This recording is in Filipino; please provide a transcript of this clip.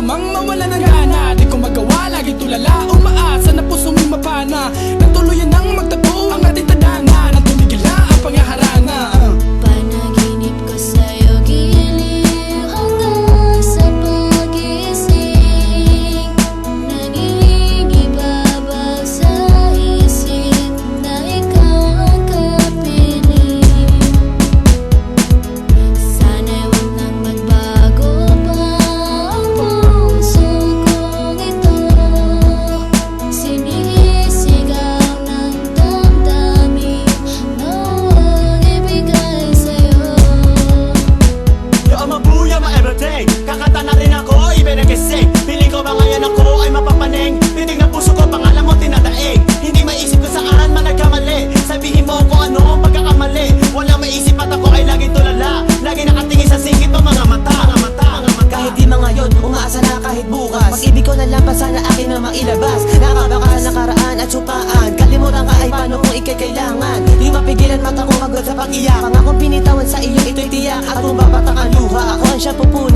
gusto mang mawala ng gana, di ko magawa, lagi tulala, umaasa na puso mo'y mapana. Nagtuluyan nang magtapo ang ating tadhana, nang tumigila ang pangaharana. Panaginip ko sa'yo giliw hanggang sa pagising. Nangingibabag sa isip na ikaw ang kapiling. Sana'y huwag nang magbago pa ang puso kong ito. Sinisigaw ng damdamin na huwag ibigay sa'yo. Yo, I'm a boo, I'm a everything. Kakanta na rin ako, ibinagising. Piling ko ba ngayon ako ay mapapaning? Titig ng puso ko, pangalan mo tinadaig. Hindi maisip ko saan man nagkamali. Sabihin mo kung ano ang pagkakamali. Walang maisip at ako ay lagi tulala. Lagi nakatingin sa singit mo mga mata. Kahit di mga yon, umaasa na kahit bukas. Pag-ibig ko na lang pa sana akin na mailabas. Nakabaka sa nakaraan at supaan. Kalimutan ka ay paano kung ikay kailangan. Di mapigilan mata kong magod sa pag-iyak. Pangakong binitawan sa iyo ito'y tiyak. At kung babatak ang luha, ako ang siya pupuna.